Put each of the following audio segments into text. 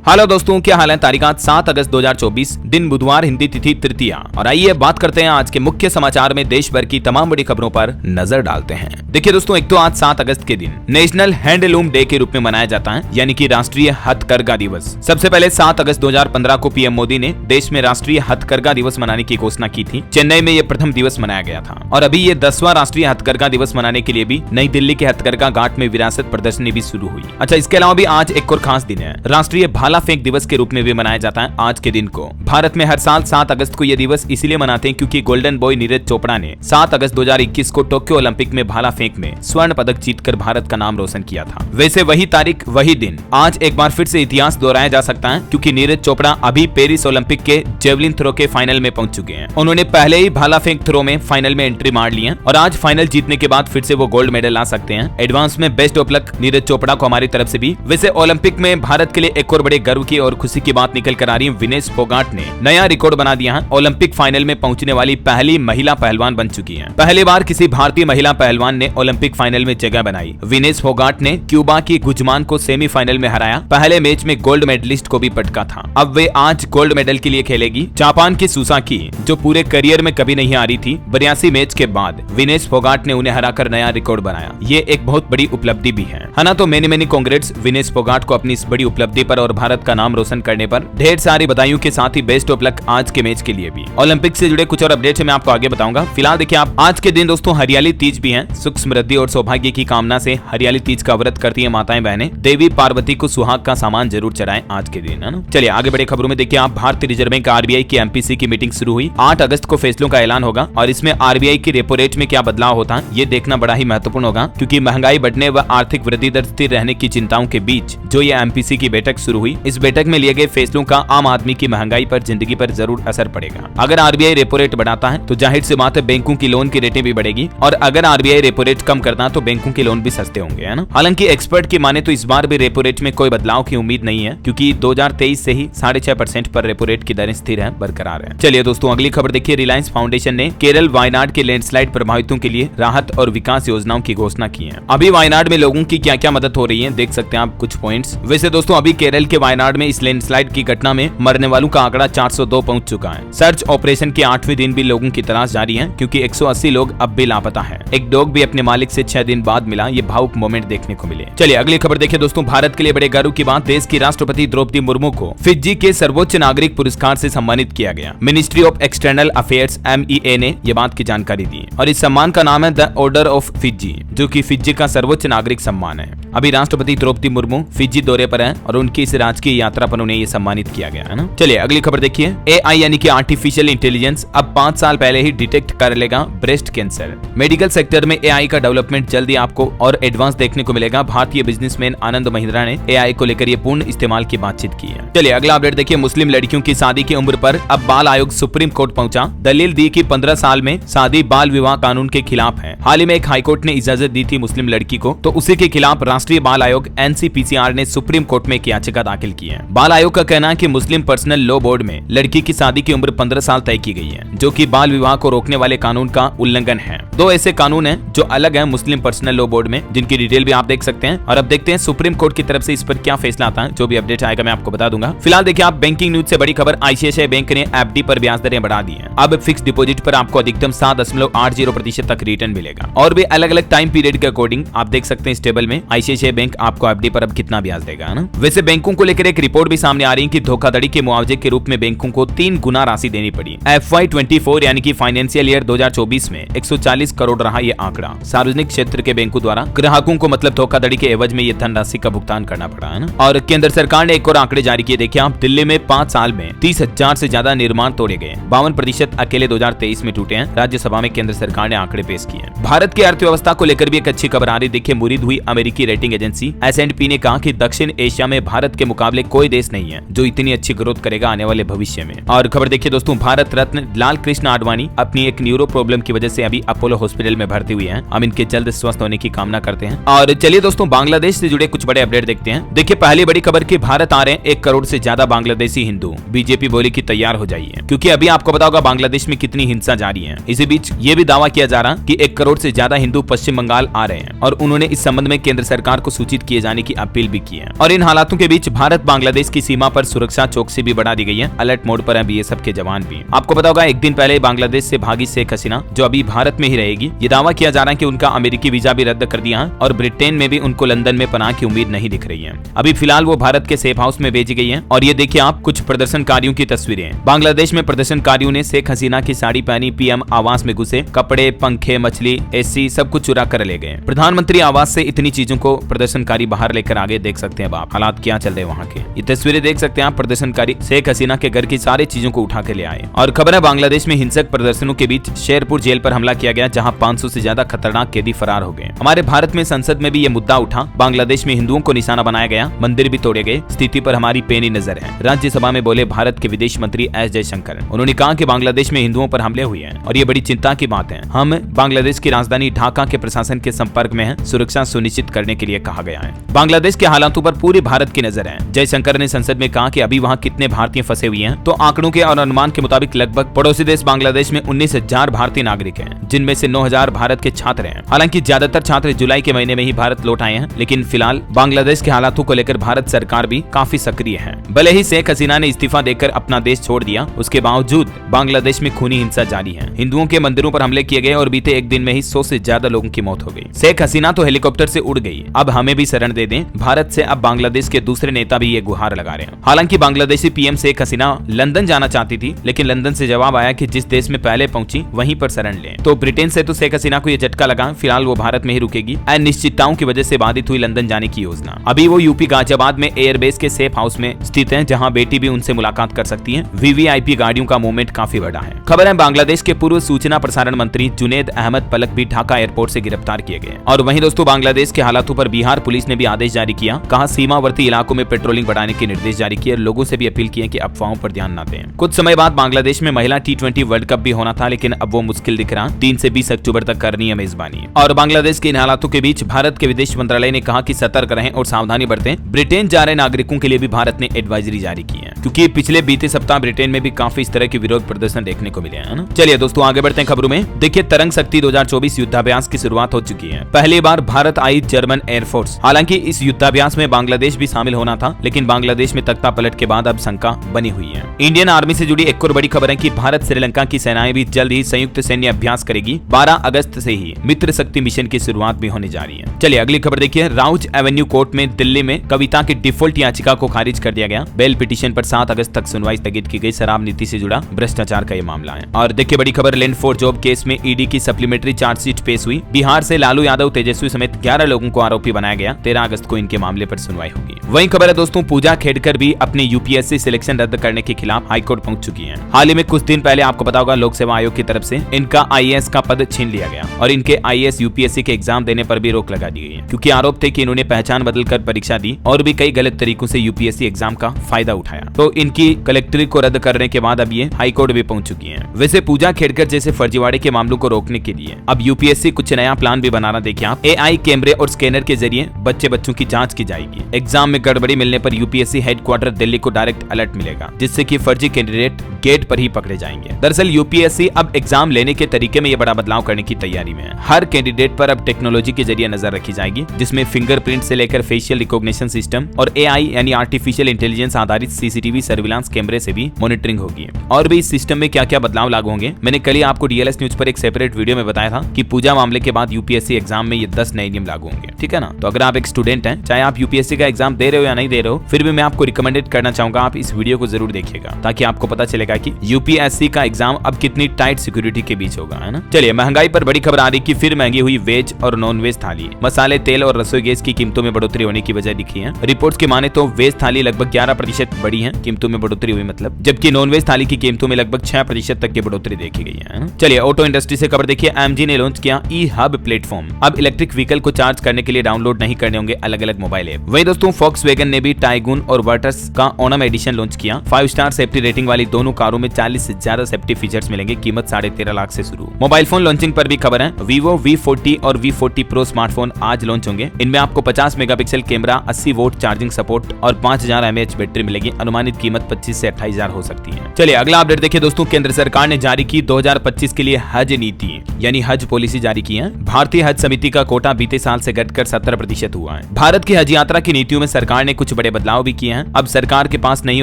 Hello दोस्तों, क्या हाल है। तारीख 7 अगस्त 2024, दिन बुधवार, हिंदी तिथि तृतीया। और आइए बात करते हैं आज के मुख्य समाचार में देश भर की तमाम बड़ी खबरों पर नजर डालते हैं। देखिए दोस्तों, एक तो आज 7 अगस्त के दिन नेशनल हैंडलूम डे के रूप में मनाया जाता है, यानी कि राष्ट्रीय हथकरघा दिवस। सबसे पहले 7 अगस्त 2015 को पीएम मोदी ने देश में राष्ट्रीय हथकरघा दिवस मनाने की घोषणा की थी। चेन्नई में यह प्रथम दिवस मनाया गया था और अभी ये 10वां राष्ट्रीय हथकरघा दिवस मनाने के लिए भी नई दिल्ली के हथकरघा घाट में विरासत प्रदर्शनी भी शुरू हुई। अच्छा, इसके अलावा भी आज एक और खास दिन है, राष्ट्रीय भाला फेंक दिवस के रूप में भी मनाया जाता है आज के दिन को। भारत में हर साल 7 अगस्त को यह दिवस इसलिए मनाते हैं क्योंकि गोल्डन बॉय नीरज चोपड़ा ने 7 अगस्त 2021 को टोक्यो ओलंपिक में भाला फेंक में स्वर्ण पदक जीतकर भारत का नाम रोशन किया था। वैसे वही तारीख वही दिन आज एक बार फिर से इतिहास दोहराया जा सकता है, क्योंकि नीरज चोपड़ा अभी पेरिस ओलंपिक के जेवलिन थ्रो के फाइनल में पहुंच चुके हैं। उन्होंने पहले ही भाला फेंक थ्रो में फाइनल में एंट्री मार ली है और आज फाइनल जीतने के बाद फिर से वो गोल्ड मेडल ला सकते हैं। एडवांस में best of luck Neeraj Chopra को हमारी तरफ से भी। वैसे ओलंपिक में भारत के लिए एक और बड़े गर्व की और खुशी की बात निकल कर आ रही है। विनेश फोगाट ने नया रिकॉर्ड बना दिया है, ओलंपिक फाइनल में पहुंचने वाली पहली महिला पहलवान बन चुकी है। पहली बार किसी भारतीय महिला पहलवान ने ओलंपिक फाइनल में जगह बनाई। विनेश फोगाट ने क्यूबा की गुजमान को सेमीफाइनल में हराया। पहले मैच में गोल्ड मेडलिस्ट को भी पटका था। अब वे आज गोल्ड मेडल के लिए खेलेगी। जापान की सुसाकी, जो पूरे करियर में कभी नहीं हारी थी, 82 मैच के बाद विनेश फोगाट ने उन्हें हराकर नया रिकॉर्ड बनाया। ये एक बहुत बड़ी उपलब्धि भी है ना। तो मेनी कांग्रेट्स विनेश फोगाट को अपनी इस बड़ी उपलब्धि पर और भारत का नाम रोशन करने पर। ढेर सारी बधाइयों के साथ ही बेस्ट ऑफ लक आज के मैच के लिए भी। ओलंपिक से जुड़े कुछ और अपडेट्स मैं आपको आगे बताऊंगा। फिलहाल देखिए, आप आज के दिन दोस्तों हरियाली तीज भी है। सुख समृद्धि और सौभाग्य की कामना से हरियाली तीज का व्रत करती है माताएं बहनें। देवी पार्वती को सुहाग का सामान जरूर चढ़ाएं आज के दिन, है ना। चलिए आगे बड़े खबरों में देखिए, आप भारतीय रिजर्व बैंक आरबीआई की एमपीसी की मीटिंग शुरू हुई। 8 अगस्त को फैसलों का ऐलान होगा और इसमें आरबीआई की रेपो रेट में क्या बदलाव होता है ये देखना बड़ा ही महत्वपूर्ण होगा, क्योंकि महंगाई बढ़ने व आर्थिक वृद्धि दर स्थिर रहने की चिंताओं के बीच जो ये एमपीसी की बैठक शुरू हुई। इस बैठक में लिए गए फैसलों का आम आदमी की महंगाई पर, जिंदगी पर जरूर असर पड़ेगा। अगर आरबीआई रेपो रेट बढ़ाता है तो जाहिर सी बात है बैंकों की लोन की रेटें भी बढ़ेगी, और अगर आरबीआई रेपो रेट कम करता है तो बैंकों के लोन भी सस्ते होंगे, है ना। हालांकि एक्सपर्ट की माने तो इस बार भी रेपो रेट में कोई बदलाव की उम्मीद नहीं है, क्योंकि 2023 से ही 6.5% पर रेपो रेट की दरें स्थिर है, बरकरार है। चलिए दोस्तों, अगली खबर देखिए। रिलायंस फाउंडेशन ने केरल वायनाड के लैंडस्लाइड प्रभावितों के लिए राहत और विकास योजनाओं की घोषणा की है। अभी वायनाड में लोगों की क्या क्या मदद हो रही है देख सकते हैं आप कुछ पॉइंट्स। वैसे दोस्तों, अभी केरल के वायनाड में इस लैंडस्लाइड की घटना में मरने वालों का आंकड़ा 402 पहुंच चुका है। सर्च ऑपरेशन के 8वें दिन भी लोगों की तलाश जारी है, क्योंकि 180 लोग अब भी लापता है। एक डॉग भी अपने मालिक से 6 दिन बाद मिला। ये भावुक मोमेंट देखने को मिले। चलिए अगली खबर देखिए दोस्तों। भारत के लिए बड़े गर्व की बात, देश की राष्ट्रपति द्रौपदी मुर्मू को फिजी के सर्वोच्च नागरिक पुरस्कार से सम्मानित किया गया। Ministry of external affairs MEA ने ये बात की जानकारी दी और इस सम्मान का नाम है द ऑर्डर ऑफ फिजी, जो कि फिजी का सर्वोच्च नागरिक सम्मान है। अभी राष्ट्रपति द्रौपदी मुर्मू फिजी दौरे पर है और उनकी इस राजकीय यात्रा पर उन्हें ये सम्मानित किया गया, है ना। चलिए अगली खबर देखिए। AI यानी कि आर्टिफिशियल इंटेलिजेंस अब 5 साल पहले ही डिटेक्ट कर लेगा ब्रेस्ट कैंसर। मेडिकल सेक्टर में AI का डेवलपमेंट जल्दी आपको और एडवांस देखने को मिलेगा। भारतीय बिजनेसमैन आनंद महिंद्रा ने AI को लेकर ये पूर्ण इस्तेमाल की बातचीत की है। चलिए अगला अपडेट देखिए। मुस्लिम लड़कियों की शादी की उम्र पर अब बाल आयोग सुप्रीम कोर्ट पहुंचा। दलील दी कि 15 साल में शादी बाल विवाह कानून के खिलाफ है। हाल ही में एक हाईकोर्ट ने इजाजत दी थी मुस्लिम लड़की को, तो उसी के खिलाफ राष्ट्रीय बाल आयोग NCPCR ने सुप्रीम कोर्ट में एक याचिका दाखिल की है। बाल आयोग का कहना है कि मुस्लिम पर्सनल लॉ बोर्ड में लड़की की शादी की उम्र 15 साल तय की गई है, जो कि बाल विवाह को रोकने वाले कानून का उल्लंघन है। 2 ऐसे कानून हैं जो अलग हैं मुस्लिम पर्सनल लॉ बोर्ड में, जिनकी डिटेल भी आप देख सकते हैं। और अब देखते हैं सुप्रीम कोर्ट की तरफ से इस पर क्या फैसला आता है। जो भी अपडेट आएगा मैं आपको बता दूंगा। फिलहाल देखिए, आप बैंकिंग न्यूज से बड़ी खबर, ICICI बैंक ने FD पर ब्याज दरें बढ़ा दी हैं। अब फिक्स डिपॉजिट पर आपको अधिकतम 7.80% तक रिटर्न मिलेगा। और भी अलग अलग टाइम पीरियड के अकॉर्डिंग आप देख सकते हैं इस टेबल में ICICI बैंक आपको FD पर अब कितना ब्याज देगा, है ना। वैसे बैंकों को लेकर एक रिपोर्ट भी सामने आ रही है कि धोखाधड़ी के मुआवजे के रूप में बैंकों को 3 गुना राशि देनी पड़ी। FY24 यानी कि फाइनेंशियल ईयर 2024 में 140 करोड़ रहा ये आंकड़ा। सार्वजनिक क्षेत्र के बैंकों द्वारा ग्राहकों को मतलब धोखाधड़ी के एवज में ये धनराशि का भुगतान करना पड़ा, है ना। और केंद्र सरकार ने एक और आंकड़े जारी किए। देखिए आप, दिल्ली में 5 साल में 30,000 से ज्यादा निर्माण तोड़े गए। 52% अकेले 2023 में टूटे हैं। राज्यसभा में केंद्र सरकार ने आंकड़े पेश किए। भारत की अर्थव्यवस्था को लेकर भी एक अच्छी खबर आ रही। देखिए, मुरीद हुई अमेरिकी रेटिंग एजेंसी S&P ने कहा कि दक्षिण एशिया में भारत के मुकाबले कोई देश नहीं है जो इतनी अच्छी ग्रोथ करेगा आने वाले भविष्य में। और खबर देखिए दोस्तों, भारत रत्न लाल कृष्ण आडवाणी अपनी एक न्यूरो प्रॉब्लम की वजह से अभी अपोलो हॉस्पिटल में भर्ती हुई हैं। हम इनके जल्द स्वस्थ होने की कामना करते हैं। और चलिए दोस्तों, बांग्लादेश से जुड़े कुछ बड़े अपडेट देखते हैं। देखिए, पहली बड़ी खबर कि भारत आ रहे हैं 1 करोड़ से ज्यादा बांग्लादेशी हिंदू। बीजेपी बोली कि तैयार हो जाइए, क्योंकि अभी आपको पता होगा बांग्लादेश में कितनी हिंसा जारी है। इसी बीच ये भी दावा किया जा रहा कि 1 करोड़ से ज्यादा हिंदू पश्चिम बंगाल आ रहे हैं और उन्होंने इस संबंध में केंद्र सरकार सरकार को सूचित किए जाने की अपील भी की है। और इन हालातों के बीच भारत बांग्लादेश की सीमा पर सुरक्षा चौकसी भी बढ़ा दी गई है। अलर्ट मोड पर है बीएसएफ के जवान भी। आपको पता होगा एक दिन पहले बांग्लादेश से भागी शेख हसीना जो अभी भारत में ही रहेगी, ये दावा किया जा रहा है कि उनका अमेरिकी वीजा भी रद्द कर दिया है और ब्रिटेन में भी उनको लंदन में पनाह की उम्मीद नहीं दिख रही है। अभी फिलहाल वो भारत के सेफ हाउस में भेजी गई है। और ये देखिए आप कुछ प्रदर्शनकारियों की तस्वीरें। बांग्लादेश में प्रदर्शनकारियों ने शेख हसीना की साड़ी पहनी, पीएम आवास में घुसे, कपड़े, पंखे, मछली, एसी सब कुछ चुरा कर ले गए। प्रधानमंत्री आवास से इतनी चीजों को प्रदर्शनकारी बाहर लेकर आगे। देख सकते हैं आप हालात क्या चल रहे हैं वहाँ के। ये तस्वीरें देख सकते हैं आप, प्रदर्शनकारी शेख हसीना के घर की सारी चीजों को उठा के ले आए। और खबर है बांग्लादेश में हिंसक प्रदर्शनों के बीच शेरपुर जेल पर हमला किया गया जहाँ 500 से ज्यादा खतरनाक कैदी फरार हो गए। हमारे भारत में संसद में भी ये मुद्दा उठा। बांग्लादेश में हिंदुओं को निशाना बनाया गया, मंदिर भी तोड़े गए। स्थिति पर हमारी पैनी नजर है। राज्यसभा में बोले भारत के विदेश मंत्री एस जयशंकर। उन्होंने कहा कि बांग्लादेश में हिंदुओं पर हमले हुए हैं और ये बड़ी चिंता की बात है। हम बांग्लादेश की राजधानी ढाका के प्रशासन के संपर्क में हैं, सुरक्षा सुनिश्चित करने के लिए कहा गया है। बांग्लादेश के हालातों पर पूरे भारत की नजर है। जयशंकर ने संसद में कहा कि अभी वहाँ कितने भारतीय फंसे हुए हैं, तो आंकड़ों के और अनुमान के मुताबिक लगभग पड़ोसी देश बांग्लादेश में 19,000 भारतीय नागरिक हैं, जिनमें से 9,000 भारत के छात्र हैं। हालांकि ज्यादातर छात्र जुलाई के महीने में ही भारत लौट आए हैं, लेकिन फिलहाल बांग्लादेश के हालातों को लेकर भारत सरकार भी काफी सक्रिय है। भले ही शेख हसीना ने इस्तीफा देकर अपना देश छोड़ दिया, उसके बावजूद बांग्लादेश में खूनी हिंसा जारी है। हिंदुओं के मंदिरों पर हमले किए गए और बीते एक दिन में ही 100 से ज्यादा लोगों की मौत हो गई। शेख हसीना तो हेलीकॉप्टर से उड़ गई, अब हमें भी शरण दे दें। भारत से अब बांग्लादेश के दूसरे नेता भी ये गुहार लगा रहे हैं। हालांकि बांग्लादेशी पीएम शेख हसीना लंदन जाना चाहती थी, लेकिन लंदन से जवाब आया कि जिस देश में पहले पहुंची वहीं पर शरण लें। तो ब्रिटेन से तो शेख हसीना को ये झटका लगा, फिलहाल वो भारत में ही रुकेगी। अनिश्चितताओं की वजह से बाधित हुई लंदन जाने की योजना। अभी वो यूपी गाजियाबाद में एयरबेस के सेफ हाउस में स्थित है, जहां बेटी भी उनसे मुलाकात कर सकती है। वीवीआईपी गाड़ियों का मूवमेंट काफी बड़ा है। खबर है बांग्लादेश के पूर्व सूचना प्रसारण मंत्री जुनेद अहमद पलक भी ढाका एयरपोर्ट से गिरफ्तार किए गए। और वहीं दोस्तों बांग्लादेश के हालातों पर बिहार पुलिस ने भी आदेश जारी किया। कहा सीमावर्ती इलाकों में पेट्रोलिंग बढ़ाने के निर्देश जारी किए। लोगों से भी अपील की कि अफवाहों पर ध्यान न दें। कुछ समय बाद बांग्लादेश में महिला T20 वर्ल्ड कप भी होना था, लेकिन अब वो मुश्किल दिख रहा। 3 से 20 अक्टूबर तक करनी है मेजबानी। और बांग्लादेश के इन हालातों के बीच भारत के विदेश मंत्रालय ने कहा कि सतर्क रहें और सावधानी बरतें। ब्रिटेन जा रहे नागरिकों के लिए भी भारत ने एडवाइजरी जारी की है, क्योंकि पिछले बीते सप्ताह ब्रिटेन में भी काफी इस तरह के विरोध प्रदर्शन देखने को मिले हैं ना। चलिए दोस्तों आगे बढ़ते हैं खबरों में। देखिए तरंग शक्ति 2024 युद्धाभ्यास की शुरुआत हो चुकी है। पहली बार भारत आई जर्मन एयरफोर्स। हालांकि इस युद्धाभ्यास में बांग्लादेश भी शामिल होना था, लेकिन बांग्लादेश में तख्ता पलट के बाद अब शंका बनी हुई है। इंडियन आर्मी से जुड़ी एक और बड़ी खबर है कि भारत श्रीलंका की सेनाएं भी जल्द ही संयुक्त सैन्य अभ्यास करेगी। 12 अगस्त से ही मित्र शक्ति मिशन की शुरुआत भी होने जा रही है। चलिए अगली खबर देखिए। राउज एवेन्यू कोर्ट में दिल्ली में कविता की डिफॉल्ट याचिका को खारिज कर दिया गया। बेल पिटीशन पर 7 अगस्त तक सुनवाई स्थगित की गई। शराब नीति से जुड़ा भ्रष्टाचार का ये मामला है। और देखिए बड़ी खबर, लैंड फॉर जॉब केस में ईडी की सप्लीमेंट्री चार्जशीट पेश हुई। बिहार से लालू यादव, तेजस्वी समेत 11 लोगों को आरोपी बनाया गया। 13 अगस्त को इनके मामले पर सुनवाई होगी। वहीं खबर है दोस्तों, पूजा खेड़कर भी अपनी यूपीएससी सिलेक्शन रद्द करने के खिलाफ हाईकोर्ट पहुंच चुकी हैं। हाल ही में कुछ दिन पहले आपको पता होगा लोक सेवा आयोग की तरफ से इनका आईएएस का पद छीन लिया गया और इनके आईएएस यूपीएससी के एग्जाम देने पर भी रोक लगा दी गई है, क्योंकि आरोप थे कि इन्होंने पहचान बदलकर परीक्षा दी और भी कई गलत तरीकों से यूपीएससी एग्जाम का फायदा उठाया। तो इनकी कलेक्टरेट को रद्द करने के बाद अब ये हाईकोर्ट भी पहुंच चुकी है। वैसे पूजा खेड़कर जैसे फर्जीवाड़े के मामलों को रोकने के लिए अब यूपीएससी कुछ नया प्लान भी बना रहा। देखिए आप, एआई कैमरे और स्कैनर के जरिए बच्चों की जांच की जाएगी। एग्जाम में गड़बड़ी मिलने पर यूपीएससी हेडक्वार्टर दिल्ली को डायरेक्ट अलर्ट मिलेगा, जिससे कि फर्जी कैंडिडेट गेट पर ही पकड़े जाएंगे। दरअसल यूपीएससी अब एग्जाम लेने के तरीके में ये बड़ा बदलाव करने की तैयारी में है। हर कैंडिडेट पर अब टेक्नोलॉजी के जरिए नजर रखी जाएगी, जिसमें फिंगरप्रिंट से लेकर फेशियल रिकॉग्निशन सिस्टम और एआई यानी आर्टिफिशियल इंटेलिजेंस आधारित सीसीटीवी सर्विलांस कैमरे से भी मॉनिटरिंग होगी। और भी इस सिस्टम में क्या क्या बदलाव लागू होंगे, मैंने कल ही आपको डीएलएस न्यूज पर एक सेपरेट वीडियो में बताया था कि पूजा मामले के बाद यूपीएससी एग्जाम में ये 10 नए नियम लागू होंगे। ठीक है ना। तो अगर आप एक स्टूडेंट हैं, चाहे आप यूपीएससी का एग्जाम दे रहे हो या नहीं दे रहे हो, फिर भी मैं आपको रिकमेंडेड करना चाहूंगा आप इस वीडियो को जरूर देखिएगा, ताकि आपको पता चलेगा कि यूपीएससी का एग्जाम अब कितनी टाइट सिक्योरिटी के बीच होगा, है ना। चलिए महंगाई पर बड़ी खबर आ रही कि फिर महंगी हुई वेज और नॉन वेज थाली। मसाले, तेल और रसोई गैस की कीमतों में बढ़ोतरी होने की वजह दिखी है। रिपोर्ट्स की माने तो वेज थाली लगभग 11% बढ़ी है, कीमतों में बढ़ोतरी हुई मतलब, जबकि नॉन वेज थाली की कीमतों में लगभग 6% तक की बढ़ोतरी देखी गई है। चलिए ऑटो इंडस्ट्री से खबर देखिए। एमजी ने लॉन्च किया ई हब प्लेटफॉर्म। अब इलेक्ट्रिक व्हीकल को चार्ज करने के लिए डाउनलोड नहीं करने होंगे अलग अलग मोबाइल ऐप। वहीं दोस्तों फॉक्सवैगन ने भी टाइगून और वर्टस का ओनम एडिशन लॉन्च किया। 5 स्टार सेफ्टी रेटिंग वाली दोनों कारों में 40 से ज्यादा सेफ्टी फीचर्स मिलेंगे। कीमत 13.5 लाख से शुरू। मोबाइल फोन लॉन्चिंग पर भी खबर है। Vivo V40 और V40 Pro स्मार्टफोन आज लॉन्च होंगे। इनमें आपको 50 megapixel camera, 80 volt charging support और 5000 mAh बैटरी मिलेगी। अनुमानित कीमत 25 से 28,000 हो सकती है। चलिए अगला अपडेट देखिए दोस्तों। केंद्र सरकार ने जारी की 2025 के लिए हज नीति यानी हज पॉलिसी जारी की है। भारतीय हज समिति का कोटा बीते साल से घटकर 70% हुआ है। भारत की हज यात्रा की नीतियों में सरकार ने कुछ बड़े बदलाव भी किए हैं। अब सरकार के पास नहीं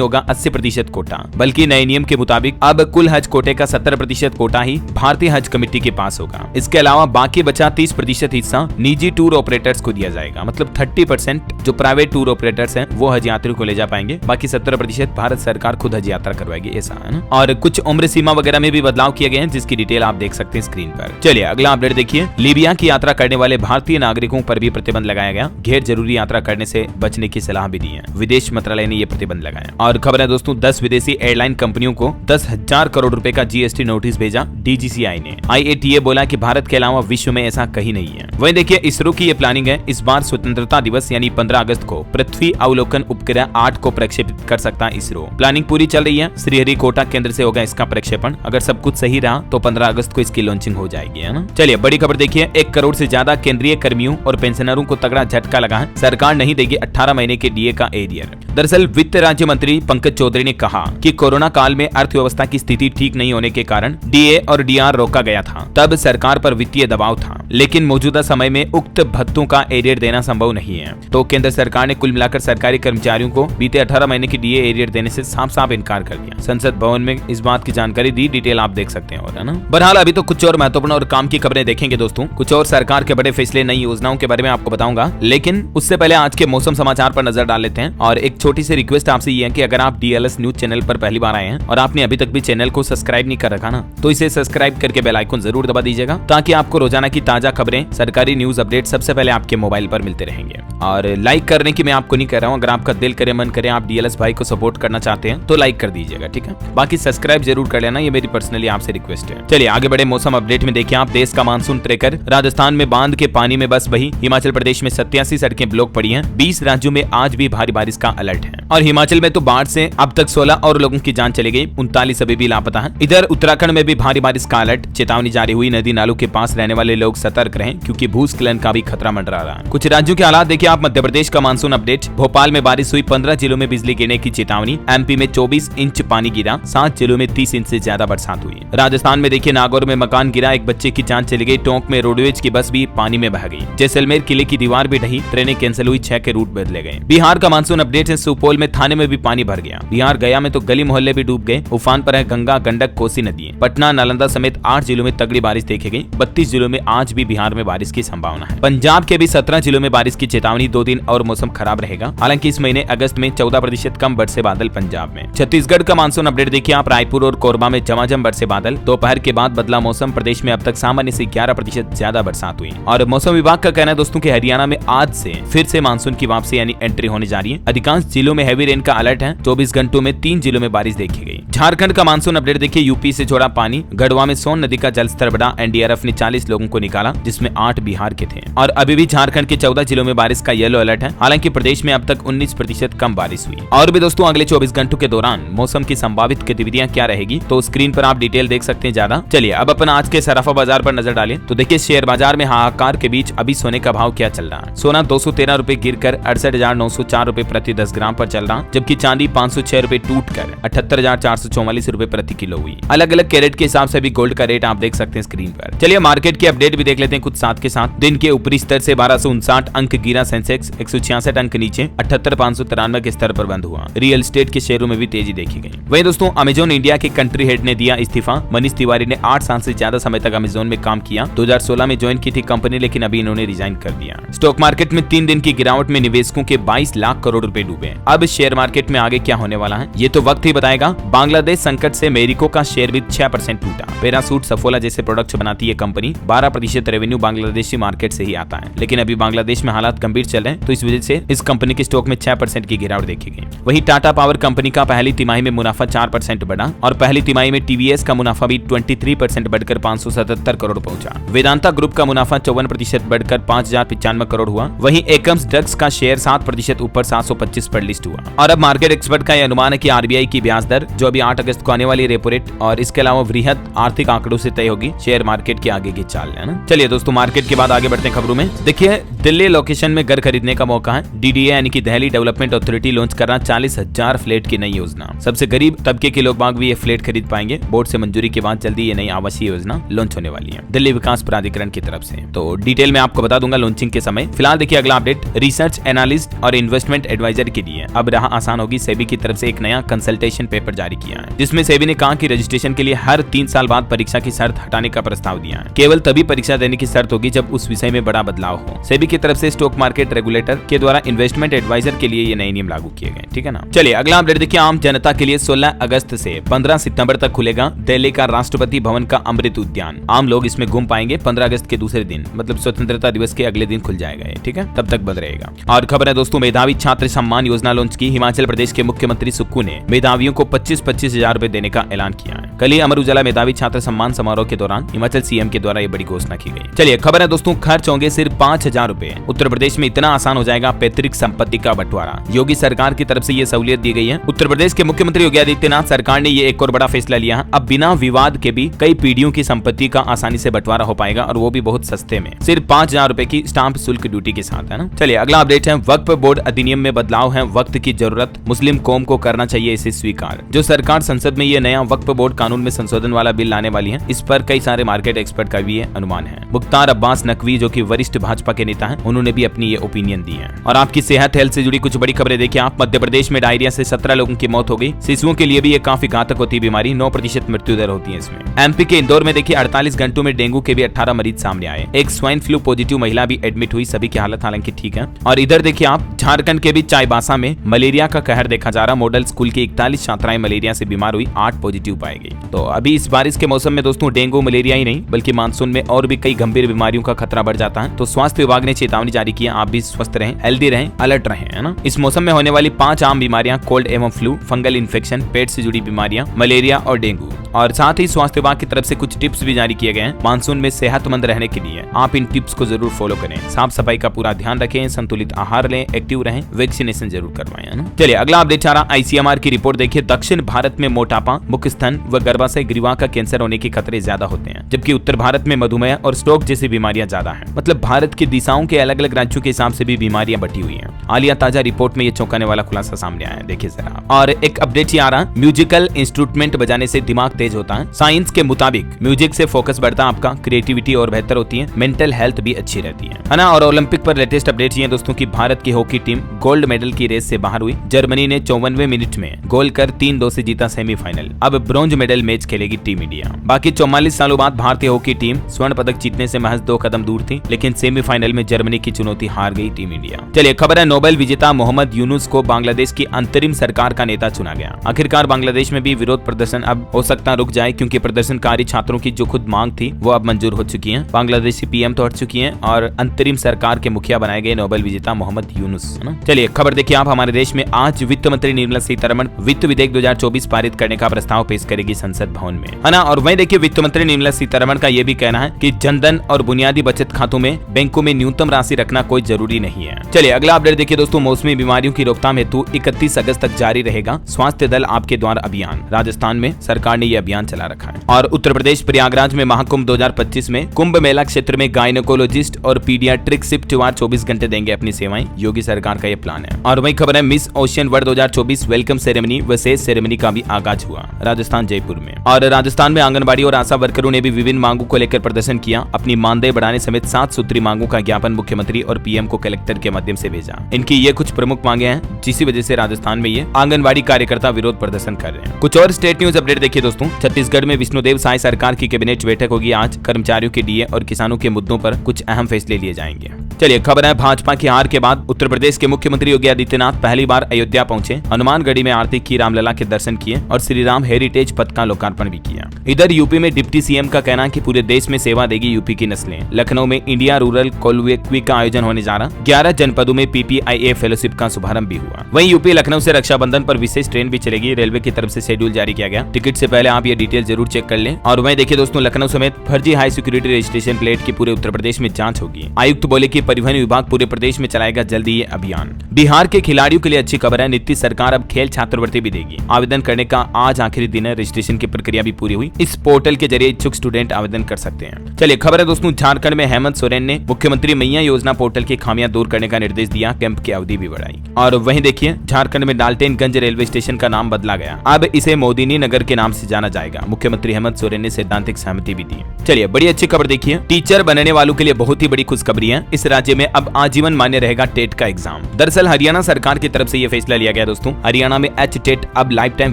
होगा 80% कोटा, बल्कि नए नियम के मुताबिक अब कुल हज कोटे का 70% कोटा ही भारतीय हज कमेटी के पास होगा। इसके अलावा बाकी बचा 30% हिस्सा निजी टूर ऑपरेटर्स को दिया जाएगा। मतलब 30% जो प्राइवेट टूर ऑपरेटर्स हैं वो हज यात्रियों को ले जा पाएंगे, बाकी 70% भारत सरकार खुद हज यात्रा करवाएगी, ऐसा है ना। और कुछ उम्र सीमा वगैरह में भी बदलाव किए गए हैं, जिसकी डिटेल आप देख सकते हैं स्क्रीन पर। चलिए अगला अपडेट देखिए। लीबिया की यात्रा करने वाले भारतीय नागरिकों पर भी प्रतिबंध लगाया गया। गैर जरूरी यात्रा करने से बचने की सलाह भी दी है। विदेश मंत्रालय ने यह प्रतिबंध लगाया। और खबर है दोस्तों, 10 विदेशी एयरलाइन कंपनियों को 10,000 करोड़ रुपए का जीएसटी नोटिस भेजा DGCI ने। IATA बोला कि भारत के अलावा विश्व में ऐसा कहीं नहीं है। वहीं देखिए इसरो की ये प्लानिंग है, इस बार स्वतंत्रता दिवस यानी 15 अगस्त को पृथ्वी अवलोकन उपग्रह 8 को प्रक्षेपित कर सकता है इसरो। प्लानिंग पूरी चल रही है। श्रीहरिकोटा केंद्र से होगा इसका प्रक्षेपण। अगर सब कुछ सही रहा तो 15 अगस्त को इसकी लॉन्चिंग हो जाएगी, है ना। चलिए बड़ी खबर देखिए। 1 करोड़ से ज्यादा केंद्रीय कर्मियों और पेंशनरों को तगड़ा झटका लगा है। सरकार नहीं देगी 18 महीने के डीए का एरियर। दरअसल वित्त राज्य मंत्री पंकज चौधरी ने कहा कि कोरोना काल में अर्थव्यवस्था की स्थिति ठीक नहीं होने के कारण डीए और डीआर रोका गया था। तब सरकार पर वित्तीय दबाव था, लेकिन मौजूदा समय में उक्त भत्तों का एरियर देना संभव नहीं है। तो केंद्र सरकार ने कुल मिलाकर सरकारी कर्मचारियों को बीते 18 महीने की डीए एरियर देने से साफ साफ इनकार कर दिया। संसद भवन में इस बात की जानकारी दी, डिटेल आप देख सकते हैं। और है ना, बहरहाल अभी तो कुछ और महत्वपूर्ण और काम की खबरें देखेंगे दोस्तों। कुछ और सरकार के बड़े फैसले, नई योजनाओं के बारे में आपको बताऊंगा, लेकिन उससे पहले आज के मौसम समाचार पर नजर डाल लेते हैं। और एक छोटी सी रिक्वेस्ट आपसे ये है कि अगर आप DLS न्यूज चैनल पर पहली बार आए हैं और आपने अभी तक भी चैनल को सब्सक्राइब नहीं कर रखा ना, तो इसे सब्सक्राइब करके बेल आइकन जरूर दबा दीजिएगा, ताकि आपको रोजाना की ताजा खबरें, सरकारी न्यूज अपडेट सबसे पहले आपके मोबाइल पर मिलते रहेंगे। और लाइक करने की मैं आपको नहीं कह रहा हूँ, अगर आपका दिल करे, मन करे, आप DLS भाई को सपोर्ट करना चाहते हैं तो लाइक कर दीजिएगा, ठीक है। बाकी सब्सक्राइब जरूर कर लेना, ये मेरी पर्सनली आपसे रिक्वेस्ट है। चलिए आगे बढ़े। मौसम अपडेट में देखिए आप, देश का मानसून ट्रेकर। राजस्थान में बांध के पानी में बस बही। हिमाचल प्रदेश में 87 सड़कें ब्लॉक पड़ी हैं। 20 राज्यों में आज भी भारी बारिश का अलर्ट है। और हिमाचल में तो बाढ़ से अब तक 16 और लोगों की जान चली गई, 39 अभी भी लापता हैं। इधर उत्तराखंड में भी भारी बारिश का अलर्ट, चेतावनी जारी हुई। नदी नालों के पास रहने वाले लोग सतर्क रहें, क्योंकि भूस्खलन का भी खतरा मंडरा रहा है। कुछ राज्यों के हालात देखिए आप। मध्य प्रदेश का मानसून अपडेट। भोपाल में बारिश हुई, 15 जिलों में बिजली गिरने की चेतावनी। MP में 24 इंच पानी गिरा, 7 जिलों में 30 इंच से ज्यादा बरसात हुई। राजस्थान में देखिए नागौर में मकान गिरा, एक बच्चे की जान चली गई। टोंक में रोडवेज की बस भी पानी में बह गई। जैसलमेर किले की दीवार भी ढही, ट्रेनें कैंसिल हुई, 6 के रूट बदले गए। बिहार का मानसून अपडेट है। सुपौल में थाने में भी पानी भर गया। बिहार गया में तो गली मोहल्ले भी डूब गए। उफान पर है गंगा, गंडक, कोसी नदी। पटना, नालंदा समेत 8 जिलों में तगड़ी बारिश देखी गई। 32 जिलों में आज भी बिहार में बारिश की संभावना है। पंजाब के भी 17 जिलों में बारिश की चेतावनी। 2 दिन और मौसम खराब रहेगा। हालांकि इस महीने अगस्त में 14% कम बरसे बादल पंजाब में। छत्तीसगढ़ का मानसून अपडेट देखिए आप। रायपुर और कोरबा में झमाझम बरसे बादल। दोपहर के बाद बदला मौसम। प्रदेश में अब तक सामान्य से 11% ज्यादा बरसात हुई। और मौसम विभाग का कहना है दोस्तों कि हरियाणा में आज से फिर से मानसून की वापसी यानी एंट्री होने जा रही है। अधिकांश जिलों में हैवी रेन का अलर्ट है। 24 घंटों में 3 जिलों में बारिश देखी गई। झारखंड का मानसून अपडेट देखिए। यूपी से छोड़ा पानी। गढ़वा में सोन नदी का जलस्तर बढ़ा। NDRF ने 40 लोगों को निकाला, जिसमें 8 बिहार के थे। और अभी भी झारखंड के 14 जिलों में बारिश का येलो अलर्ट है। हालांकि प्रदेश में अब तक 19% कम बारिश हुई। और भी दोस्तों अगले 24 घंटों के दौरान मौसम की संभावित गतिविधियां क्या रहेगी, तो स्क्रीन पर आप डिटेल देख सकते हैं ज्यादा। चलिए अब अपन आज के सराफा बाजार पर नजर डालें तो देखिए शेयर बाजार में हाहाकार के बीच अभी सोने का भाव क्या चल रहा है। सोना 213 रुपए गिरकर 68,904 रुपए प्रति 10 ग्राम पर चल रहा, जबकि चांदी 506 रुपए टूटकर 78,444 रुपए प्रति किलो हुई। अलग अलग कैरेट के हिसाब से भी गोल्ड का रेट आप देख सकते हैं स्क्रीन पर। चलिए मार्केट की अपडेट भी देख लेते हैं कुछ साथ के साथ। दिन के ऊपरी स्तर से 1259 अंक गिरा सेंसेक्स, 166 अंक नीचे 78,593 के स्तर पर बंद हुआ। रियल एस्टेट के शेयरों में भी तेजी देखी गई। वहीं दोस्तों अमेजॉन इंडिया के कंट्री हेड ने दिया इस्तीफा। मनीष तिवारी ने 8 साल से ज्यादा समय तक अमेजॉन में काम किया। 2016 में ज्वाइन की थी कंपनी, लेकिन अभी इन्होंने रिजाइन कर दिया। स्टॉक मार्केट में 3 दिन की गिरावट में निवेशकों के 22 लाख करोड़ रुपए डूबे। अब शेयर मार्केट में आगे क्या होने वाला है ये तो वक्त ही बताएगा। बांग्लादेश संकट से मेरिको का शेयर भी 6% टूटा। पैरासूट, सफोला जैसे प्रोडक्ट्स बनाती है कंपनी। 12% रेवेन्यू बांग्लादेशी मार्केट से ही आता है, लेकिन अभी बांग्लादेश में हालात गंभीर चल रहे हैं, तो इस वजह से इस कंपनी के स्टॉक में 6% की गिरावट देखी गई। वहीं टाटा पावर कंपनी का पहली तिमाही में मुनाफा 4% बढ़ा और पहली तिमाही में टीवीएस का मुनाफा भी 23% बढ़कर 577 करोड़ पहुंचा। वेदांता ग्रुप का मुनाफा 54% बढ़कर 5,095 करोड़ हुआ। वहीं एकम्स ड्रग्स का शेयर 7% ऊपर 725 पर लिस्ट हुआ। और अब मार्केट एक्सपर्ट का यह अनुमान है कि आरबीआई की ब्याज दर जो अभी 8 अगस्त को आने वाली रेपो रेट और इसके अलावा वृहद आर्थिक आंकड़ों से तय होगी शेयर मार्केट के आगे की चाल है ना। चलिए दोस्तों मार्केट के बाद आगे बढ़ते हैं खबरों में। देखिए दिल्ली लोकेशन में घर खरीदने का मौका है। डीडीए यानी कि दिल्ली डेवलपमेंट अथॉरिटी लॉन्च कर रहा 40,000 फ्लैट की नई योजना। सबसे गरीब तबके के लोग बाग भी ये फ्लैट खरीद पाएंगे। बोर्ड से मंजूरी के बाद जल्दी ये नई आवासीय योजना लॉन्च होने वाली है दिल्ली विकास प्राधिकरण की तरफ से। तो डिटेल में आपको बता दूंगा लॉन्चिंग कोचिंग के समय। फिलहाल देखिए अगला अपडेट रिसर्च एनालिस्ट और इन्वेस्टमेंट एडवाइजर के लिए अब राह आसान होगी। सेबी की तरफ से एक नया कंसल्टेशन पेपर जारी किया है, जिसमें सेबी ने कहा कि रजिस्ट्रेशन के लिए हर 3 साल बाद परीक्षा की शर्त हटाने का प्रस्ताव दिया है। केवल तभी परीक्षा देने की शर्त होगी जब उस विषय में बड़ा बदलाव हो। सेबी की तरफ से स्टॉक मार्केट रेगुलेटर के द्वारा इन्वेस्टमेंट एडवाइजर के लिए ये नए नियम लागू किए गए, ठीक है ना। चलिए अगला अपडेट देखिए, आम जनता के लिए 16 अगस्त से 15 सितंबर तक खुलेगा दिल्ली का राष्ट्रपति भवन का अमृत उद्यान। आम लोग इसमें घूम पाएंगे। 15 अगस्त के दूसरे दिन मतलब स्वतंत्रता दिवस के अगले दिन खुल जाएगा ये, ठीक है, तब तक बंद रहेगा। और खबर है दोस्तों, मेधावी छात्र सम्मान योजना लॉन्च की। हिमाचल प्रदेश के मुख्यमंत्री सुक्खू ने मेधावियों को 25-25 हजार रुपए देने का ऐलान किया है। कल ही अमर उजाला मेधावी छात्र सम्मान समारोह के दौरान हिमाचल सीएम के द्वारा ये बड़ी घोषणा की गई। चलिए खबर है दोस्तों, खर्च होंगे सिर्फ 5000 रुपए। उत्तर प्रदेश में इतना आसान हो जाएगा पैतृक संपत्ति का बंटवारा। योगी सरकार की तरफ से ये सहूलियत दी गई है। उत्तर प्रदेश के मुख्यमंत्री योगी आदित्यनाथ सरकार ने ये एक और बड़ा फैसला लिया है। अब बिना विवाद के भी कई पीढ़ियों की संपत्ति का आसानी से बंटवारा हो पाएगा, और वो भी बहुत सस्ते में, सिर्फ 5000 रुपए की स्टाम्प शुल्क ड्यूटी के साथ, है ना। चलिए अगला अपडेट है, वक्फ बोर्ड अधिनियम में बदलाव है, वक्त की जरूरत, मुस्लिम कौम को करना चाहिए इसे स्वीकार। जो सरकार संसद में ये नया वक्फ बोर्ड कानून में संशोधन वाला बिल लाने वाली है, इस पर कई सारे मार्केट एक्सपर्ट का भी अनुमान है। मुख्तार अब्बास नकवी जो कि वरिष्ठ भाजपा के नेता हैं, उन्होंने भी अपनी ये ओपिनियन दी है। और आपकी सेहत हेल्थ से जुड़ी कुछ बड़ी खबरें देखिए आप। मध्य प्रदेश में डायरिया से 17 लोगों की मौत हो गई। शिशुओं के लिए भी ये काफी घातक होती है बीमारी, 9% मृत्यु दर होती है इसमें। एमपी के इंदौर में देखिए 48 घंटों में डेंगू के भी 18 मरीज सामने आए। एक स्वाइन फ्लू पॉजिटिव महिला भी एडमिट हुई, सभी की हालत हालांकि ठीक है। और इधर देखिए आप, झारखंड के भी चाईबासा में मलेरिया का कहर देखा जा रहा। मॉडल स्कूल की 41 छात्राएं मलेरिया से बीमार हुई, 8 पॉजिटिव पाई गई। तो अभी इस बारिश के मौसम में दोस्तों डेंगू मलेरिया ही नहीं बल्कि मानसून में और भी कई गंभीर बीमारियों का खतरा बढ़ जाता है। तो स्वास्थ्य विभाग ने चेतावनी जारी की, आप भी स्वस्थ रहें, हेल्दी रहें, अलर्ट रहें, है ना। इस मौसम में होने वाली 5 आम बीमारियां कोल्ड एवं फ्लू, फंगल इन्फेक्शन, पेट से जुड़ी बीमारियां, मलेरिया और डेंगू। और साथ ही स्वास्थ्य विभाग की तरफ से कुछ टिप्स भी जारी किए गए हैं मानसून में सेहतमंद रहने के लिए। आप इन टिप्स को जरूर फॉलो करें। साफ सफाई का पूरा ध्यान रखें, संतुलित आहार लें, एक्टिव रहें, वैक्सीनेशन जरूर करवाएं, है ना। चलिए अगला अपडेट आ रहा, आईसीएमआर की रिपोर्ट देखिए। दक्षिण भारत में मोटापा, मुख्य स्तन व गर्भाशय ग्रीवा का कैंसर होने के खतरे ज्यादा होते हैं, जबकि उत्तर भारत में मधुमेह और स्ट्रोक जैसी बीमारियां ज्यादा हैं। मतलब भारत की दिशाओं के अलग अलग राज्यों के हिसाब से भी बीमारियां बटी हुई हैं। हालिया ताजा रिपोर्ट में ये चौंकाने वाला खुलासा सामने आया है, देखिए जरा। और एक अपडेट आ रहा, म्यूजिकल इंस्ट्रूमेंट बजाने से दिमाग तेज होता है। साइंस के मुताबिक म्यूजिक से फोकस बढ़ता है आपका, क्रिएटिविटी और बेहतर होती है, मेंटल हेल्थ भी अच्छी रहती है ना। और ओलंपिक पर लेटेस्ट अपडेट ये दोस्तों की भारत की हॉकी टीम गोल्ड मेडल की रेस से बाहर हुई। जर्मनी ने 54वें मिनट में गोल कर 3-2 से जीता सेमीफाइनल। अब ब्रॉन्ज मेडल मैच खेलेगी टीम इंडिया। बाकी 44 सालों बाद भारतीय हॉकी टीम स्वर्ण पदक जीतने से महज 2 कदम दूर थी, लेकिन सेमीफाइनल में जर्मनी की चुनौती हार गई टीम इंडिया। चलिए खबर है, नोबेल विजेता मोहम्मद यूनुस को बांग्लादेश की अंतरिम सरकार का नेता चुना गया। आखिरकार बांग्लादेश में भी विरोध प्रदर्शन अब हो सकता रुक जाए, क्योंकि प्रदर्शनकारी छात्रों की जो खुद मांग थी वो अब मंजूर हो चुकी है। बांग्लादेशी पीएम तो हट चुकी हैं और अंतरिम सरकार के मुखिया बनाए गए नोबेल विजेता मोहम्मद यूनुस, है ना। चलिए खबर देखिए आप, हमारे देश में आज वित्त मंत्री निर्मला सीतारमण वित्त विधेयक 2024 पारित करने का प्रस्ताव पेश करेगी संसद भवन में, है ना। और वहीं देखिए वित्त मंत्री निर्मला सीतारमण का यह भी कहना है कि जनधन और बुनियादी बचत खातों में बैंकों में न्यूनतम राशि रखना कोई जरूरी नहीं है। चलिए अगला अपडेट देखिए दोस्तों, मौसमी बीमारियों की रोकथाम हेतु 31 अगस्त तक जारी रहेगा स्वास्थ्य दल आपके द्वारा अभियान। राजस्थान में सरकार ने यह अभियान चला रखा है। और उत्तर प्रदेश प्रयागराज में महाकुंभ 2025 में कुंभ मेला क्षेत्र में गायनेकोलॉजिस्ट और पीडियाट्रिक शिफ्ट वार 24 घंटे देंगे अपनी सेवाएं। योगी सरकार का ये प्लान है। और वही खबर है, miss ocean world 2024 welcome ceremony व सेज सेरेमनी का भी आगाज हुआ राजस्थान जयपुर में। और राजस्थान में आंगनबाड़ी और आशा वर्करों ने भी विभिन्न मांगों को लेकर प्रदर्शन किया। अपनी मानदेय बढ़ाने समेत 7 सूत्री मांगों का ज्ञापन मुख्यमंत्री और पीएम को कलेक्टर के माध्यम से भेजा। इनकी ये कुछ प्रमुख मांगे हैं, जिसी वजह से राजस्थान में ये आंगनबाड़ी कार्यकर्ता विरोध प्रदर्शन कर रहे हैं। कुछ और स्टेट न्यूज अपडेट देखिए दोस्तों, छत्तीसगढ़ में विष्णुदेव साय सरकार की कैबिनेट बैठक होगी आज। कर्मचारियों के डीए और किसानों के मुद्दों पर कुछ अहम फैसले लिए जाएंगे। चलिए खबर है, भाजपा की हार के बाद उत्तर प्रदेश के मुख्यमंत्री योगी आदित्यनाथ पहली बार अयोध्या पहुंचे। हनुमानगढ़ी में आरती की, रामलला के दर्शन किए और श्री राम हेरिटेज पथ का लोकार्पण भी किया। इधर यूपी में डिप्टी सीएम का कहना है कि पूरे देश में सेवा देगी यूपी की नस्लें। लखनऊ में इंडिया रूरल कोलवेक्विक का आयोजन होने जा रहा। 11 जनपदों में पीपीआईए फेलोशिप का शुभारंभ भी हुआ। वहीं यूपी लखनऊ से रक्षाबंधन पर विशेष ट्रेन भी चलेगी। रेलवे की तरफ से शेड्यूल जारी किया गया। टिकट से पहले आप ये डिटेल जरूर चेक कर लें। और वहीं देखिए दोस्तों, लखनऊ समेत फर्जी हाई सिक्योरिटी रजिस्ट्रेशन प्लेट की पूरे उत्तर प्रदेश में जांच होगी। आयुक्त बोले कि परिवहन विभाग पूरे प्रदेश में चलाएगा जल्दी ये अभियान। बिहार के खिलाड़ियों के लिए अच्छी खबर है, नीतीश सरकार अब खेल छात्रवृत्ति भी देगी। आवेदन करने का आज आखिरी दिन है। रजिस्ट्रेशन की प्रक्रिया भी पूरी हुई। इस पोर्टल के जरिए इच्छुक स्टूडेंट आवेदन कर सकते हैं। चलिए खबर है दोस्तों, झारखंड में हेमंत सोरेन ने मुख्यमंत्री मैया योजना पोर्टल की खामियां दूर करने का निर्देश दिया। कैंप की अवधि भी बढ़ाई। और वहीं देखिए, झारखंड में डाल्टनगंज रेलवे स्टेशन का नाम बदला गया। अब इसे मोदिनी नगर के नाम से जाना जाएगा। मुख्यमंत्री हेमंत सोरेन ने सैद्धांतिक सहमति भी दी। चलिए बड़ी अच्छी खबर देखिए, टीचर बनने वालों के लिए बहुत ही बड़ी खुशखबरी है। इस राज्य में अब आजीवन मान्य रहेगा टेट का एग्जाम। दरअसल हरियाणा सरकार की तरफ से यह फैसला लिया गया दोस्तों। हरियाणा में टेट अब लाइफ टाइम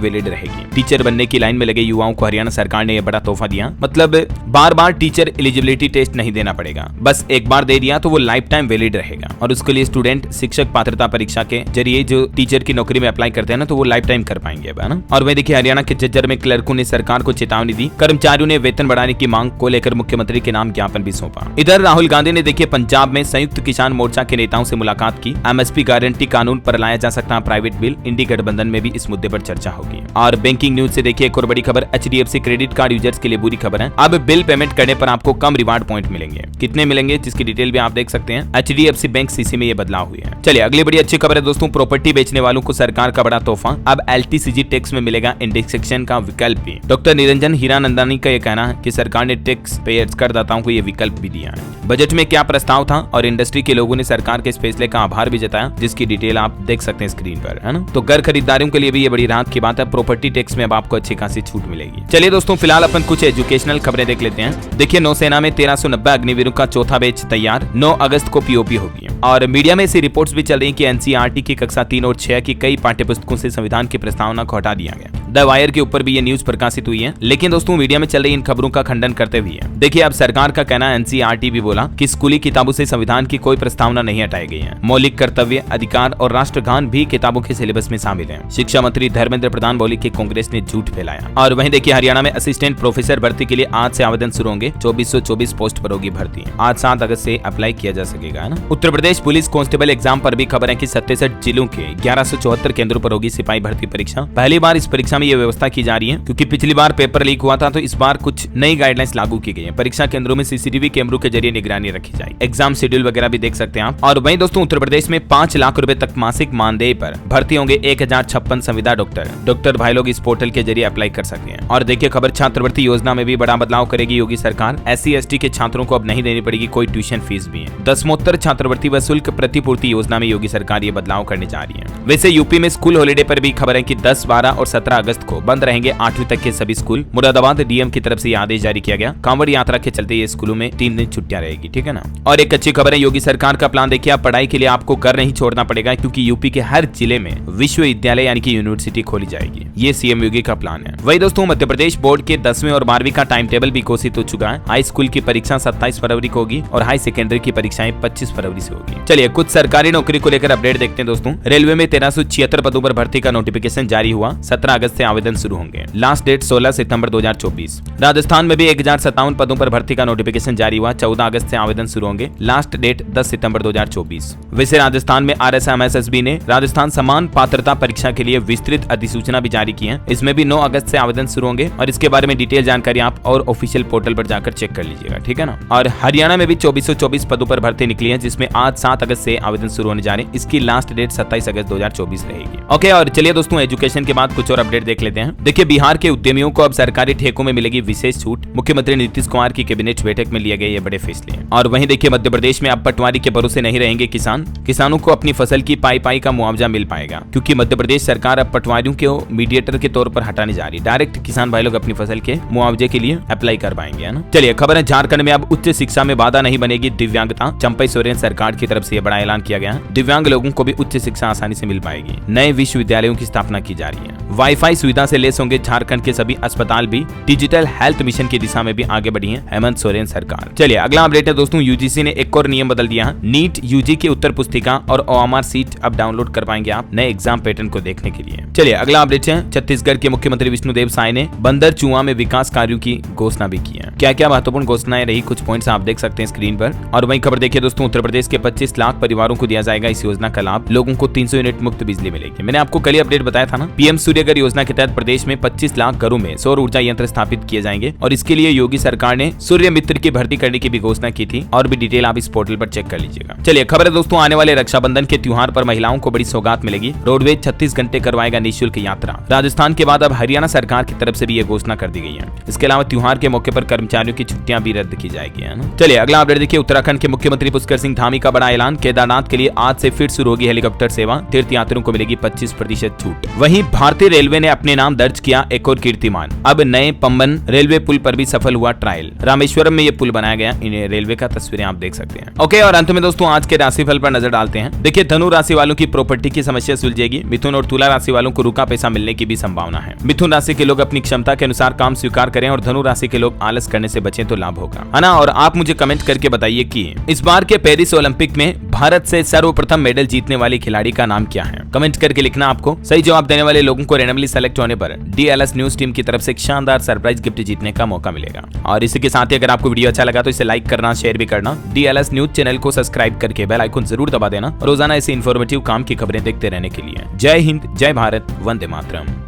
वैलिड रहेगी। टीचर बनने की लाइन में लगे युवाओं को हरियाणा सरकार ने यह बड़ा तोहफा दिया। मतलब बार बार टीचर एलिजिबिलिटी टेस्ट नहीं देना पड़ेगा, बस एक बार दे दिया तो वो लाइफ टाइम वैलिड रहेगा। और उसके लिए स्टूडेंट शिक्षक पात्रता परीक्षा के जरिए जो टीचर की नौकरी में अप्लाई करते हैं ना, तो वो लाइफ टाइम कर पाएंगे, है ना। और वही देखिए हरियाणा के झज्जर में क्लर्कों ने सरकार को चेतावनी दी। कर्मचारियों ने वेतन बढ़ाने की मांग को लेकर मुख्यमंत्री के नाम ज्ञापन भी सौंपा। इधर राहुल गांधी ने देखिए पंजाब में संयुक्त किसान मोर्चा के नेताओं से मुलाकात की। एमएसपी गारंटी कानून पर लाया जा सकता है प्राइवेट बिल। इंडी गठबंधन में भी इस मुद्दे पर चर्चा होगी। और बैंकिंग न्यूज से देखिए एक और बड़ी खबर, HDFC क्रेडिट कार्ड यूजर्स के लिए बुरी खबर है। अब बिल पेमेंट करने पर आपको कम रिवार्ड पॉइंट मिलेंगे। कितने मिलेंगे जिसकी डिटेल भी आप देख सकते हैं। HDFC बैंक सीसी में ये बदलाव हुई है। चलिए अगली बड़ी अच्छी खबर है दोस्तों, प्रॉपर्टी बेचने वालों को सरकार का बड़ा तोहफा। अब LTCG टैक्स में मिलेगा इंडेक्सेशन का विकल्प भी। डॉक्टर निरंजन हीरानंदानी का यह कहना है कि सरकार ने टैक्स पेयर्स करदाताओं को यह विकल्प भी दिया है। बजट में क्या प्रस्ताव था और इंडस्ट्री के लोगों ने सरकार के इस फैसले का आभार भी जताया, जिसकी डिटेल आप देख सकते हैं स्क्रीन पर, है ना। तो घर खरीदारों के लिए भी ये बड़ी राहत की बात है। प्रॉपर्टी टैक्स में अब आपको अच्छी खासी छूट मिलेगी। चलिए दोस्तों फिलहाल अपन कुछ एजुकेशनल खबरें देख लेते हैं। देखिए नौसेना में 1390 अग्निवीरों का चौथा बैच तैयार, 9 अगस्त को POP होगी। और मीडिया में ऐसी रिपोर्ट्स भी चल रही कि NCERT की कक्षा 3 और 6 की कई पाठ्यपुस्तकों से संविधान की प्रस्तावना को हटा दिया गया। द वायर के ऊपर भी ये न्यूज प्रकाशित हुई है। लेकिन दोस्तों मीडिया में चल रही इन खबरों का खंडन करते हुए देखिए अब सरकार का कहना है, NCERT भी बोला कि स्कूली किताबों से संविधान की कोई प्रस्तावना नहीं हटाई गई है। मौलिक कर्तव्य, अधिकार और राष्ट्रगान भी किताबों के सिलेबस में शामिल है। शिक्षा मंत्री धर्मेंद्र प्रधान बोले कि कांग्रेस ने झूठ फैलाया। और वहीं देखिए हरियाणा में असिस्टेंट प्रोफेसर भर्ती के लिए आज से आवेदन शुरू होंगे। 2424 पोस्ट पर होगी भर्ती। आज 7 अगस्त से अप्लाई किया जा सकेगा, है ना। Uttar Pradesh police constable exam पर भी खबर है कि 67 जिलों के 1174 केंद्रों पर होगी सिपाही भर्ती परीक्षा। पहली बार इस परीक्षा में यह व्यवस्था की जा रही है क्योंकि पिछली बार पेपर लीक हुआ था, तो इस बार कुछ नई गाइडलाइंस लागू की गई है। परीक्षा केंद्रों में CCTV कैमरों के जरिए निगरानी रखी जाएगी। एग्जाम शेड्यूल वगैरह भी देख सकते हैं आप। और वहीं दोस्तों उत्तर प्रदेश में 5 लाख रुपए तक मासिक मानदेय पर भर्ती होंगे 1056 संविदा डॉक्टर भाई लोग इस पोर्टल के जरिए अप्लाई कर सकते हैं। और देखिए खबर, छात्रवृत्ति योजना में भी बड़ा बदलाव करेगी योगी सरकार। SC/ST के छात्रों को अब नहीं देनी पड़ेगी कोई ट्यूशन फीस भी है। दसमोत्तर छात्रवृत्ति व शुल्क प्रतिपूर्ति योजना में योगी सरकार ये बदलाव करने जा रही है। वैसे यूपी में स्कूल हॉलिडे पर भी खबर है कि 10, 12 और 17 अगस्त को बंद रहेंगे 8वीं तक के सभी स्कूल। मुरादाबाद DM की तरफ से यह आदेश जारी किया गया। कांवड़ यात्रा के चलते ये स्कूलों में 3 दिन छुट्टियां रहेगी, ठीक है ना। और एक अच्छी खबर है, योगी सरकार का प्लान देखिए, आप पढ़ाई के लिए आपको घर नहीं छोड़ना पड़ेगा क्योंकि यूपी के हर जिले में विश्वविद्यालय यानी कि यूनिवर्सिटी खोली जाएगी। ये CM योगी का प्लान है। वही दोस्तों मध्य प्रदेश बोर्ड के 10वीं और 12वीं का टाइम टेबल भी घोषित हो चुका है। हाई स्कूल की परीक्षा 27 फरवरी को होगी और हाई सेकेंडरी की परीक्षाएं 25 फरवरी से होगी। चलिए कुछ सरकारी नौकरी को लेकर अपडेट देखते हैं दोस्तों। रेलवे में 1376 पदों पर भर्ती का नोटिफिकेशन जारी हुआ। 17 अगस्त से आवेदन शुरू होंगे। लास्ट डेट 16 सितंबर 2024। राजस्थान में भी 1057 पदों पर भर्ती का नोटिफिकेशन जारी हुआ। 14 अगस्त से आवेदन शुरू होंगे। लास्ट डेट 10 सितंबर 2024। वैसे राजस्थान में RSMSSB ने राजस्थान समान पात्रता परीक्षा के लिए विस्तृत अधिसूचना भी जारी की है। इसमें भी 9 अगस्त से आवेदन शुरू होंगे और इसके बारे में डिटेल जानकारी आप और ऑफिशियल पोर्टल पर जाकर चेक कर लीजिएगा, ठीक है ना। और हरियाणा में भी 2424 पदों पर भर्ती निकली है, जिसमें आज 7 अगस्त से आवेदन शुरू होने जा रहे हैं। इसकी लास्ट डेट 27 अगस्त 2024 रहेगी। ओके, और चलिए दोस्तों एजुकेशन के बाद कुछ और अपडेट देख लेते हैं। देखिए बिहार के उद्यमियों को अब सरकारी ठेकों में मिलेगी विशेष छूट। मुख्यमंत्री नीतीश कुमार की कैबिनेट बैठक में लिए गए ये बड़े फैसले। और वहीं देखिए मध्य प्रदेश में अब पटवारी के भरोसे नहीं रहेंगे किसान। किसानों को अपनी फसल की पाई का मुआवजा मिल पाएगा क्योंकि मध्य प्रदेश सरकार अब पटवारियों को मीडिएटर के तौर पर हटाने जा रही है। डायरेक्ट किसान भाई लोग अपनी फसल के मुआवजे के लिए अप्लाई कर पाएंगे, है ना। चलिए खबर है, झारखंड में अब उच्च शिक्षा में बाधा नहीं बनेगी दिव्यांगता। चंपई सोरेन सरकार की तरफ से यह बड़ा ऐलान किया गया है। दिव्यांग लोगों को भी उच्च शिक्षा आसानी से मिल पाएगी। नए विश्वविद्यालयों की स्थापना की जा रही है। वाईफाई सुविधा से लेस होंगे झारखंड के सभी अस्पताल भी। डिजिटल हेल्थ मिशन की दिशा में भी आगे बढ़ी है हेमंत सोरेन सरकार। चलिए अगला अपडेट है दोस्तों, UGC ने एक और नियम बदल दिया है। नीट UG की उत्तर पुस्तिका और OMR सीट अब डाउनलोड कर पाएंगे आप नए एग्जाम पैटर्न को देखने के लिए। चलिए अगला अपडेट है, छत्तीसगढ़ के मुख्यमंत्री विष्णुदेव साय ने बंदर चुआ में विकास कार्यों की घोषणा भी की है। क्या क्या महत्वपूर्ण घोषणाएं रही, कुछ पॉइंट्स आप देख सकते हैं स्क्रीन पर। और वहीं खबर देखिए दोस्तों, उत्तर प्रदेश के 25 लाख परिवारों को दिया जाएगा इस योजना का लाभ। लोगों को 300 यूनिट मुफ्त बिजली मिलेगी। मैंने आपको कल ही अपडेट बताया था ना। PM सूर्यघर योजना के तहत प्रदेश में 25 लाख घरों में सौर ऊर्जा यंत्र स्थापित किए जाएंगे और इसके लिए योगी सरकार ने सूर्य मित्र की भर्ती करने की भी घोषणा की थी। और भी डिटेल आप इस पोर्टल पर चेक कर लीजिएगा। चलिए खबर है दोस्तों, आने वाले रक्षाबंधन के त्योहार पर महिलाओं को बड़ी सौगात मिलेगी। रोडवेज 36 घंटे करवाएगा निःशुल्क यात्रा। राजस्थान के बाद अब हरियाणा सरकार की तरफ से भी ये घोषणा कर दी गई है। इसके अलावा त्योहार के मौके पर कर्मचारियों की छुट्टियां भी रद्द की जाएगी, है ना। चलिए अगला अपडेट देखिए। उत्तराखंड के मुख्यमंत्री पुष्कर सिंह धामी का बड़ा ऐलान, केदारनाथ के लिए आज से फिर शुरू होगी हेलीकॉप्टर सेवा, तीर्थ यात्रियों को मिलेगी 25% छूट। वहीं भारतीय रेलवे ने अपने नाम दर्ज किया एक और कीर्तिमान, अब नए पंबन रेलवे पुल पर भी सफल हुआ ट्रायल। रामेश्वरम में ये पुल बनाया गया, इन रेलवे का तस्वीरें आप देख सकते हैं। ओके, और अंत में दोस्तों आज के राशिफल पर नजर डालते हैं। देखिए धनु राशि वालों की प्रॉपर्टी की समस्या सुलझेगी। मिथुन और तुला राशि वालों को रुका पैसा मिलने की भी संभावना है। मिथुन राशि के लोग अपनी क्षमता के अनुसार काम स्वीकार करें और धनु राशि के लोग आलस करने से बचें तो लाभ होगा, है ना। और आप मुझे कमेंट करके बताइए कि इस बार के पेरिस ओलंपिक में भारत से सर्वप्रथम मेडल जीतने वाली खिलाड़ी का नाम क्या है। कमेंट करके लिखना। आपको सही जवाब देने वाले लोगों को रैंडमली सेलेक्ट होने पर DLS न्यूज टीम की तरफ से एक शानदार सरप्राइज गिफ्ट जीतने का मौका मिलेगा। और इसी के साथ ही अगर आपको वीडियो अच्छा लगा तो इसे लाइक करना, शेयर भी करना। DLS न्यूज चैनल को सब्सक्राइब करके बेल आइकन जरूर दबा देना, रोजाना ऐसे इन्फॉर्मेटिव काम की खबरें देखते रहने के लिए। जय हिंद, जय भारत, वंदे मातरम।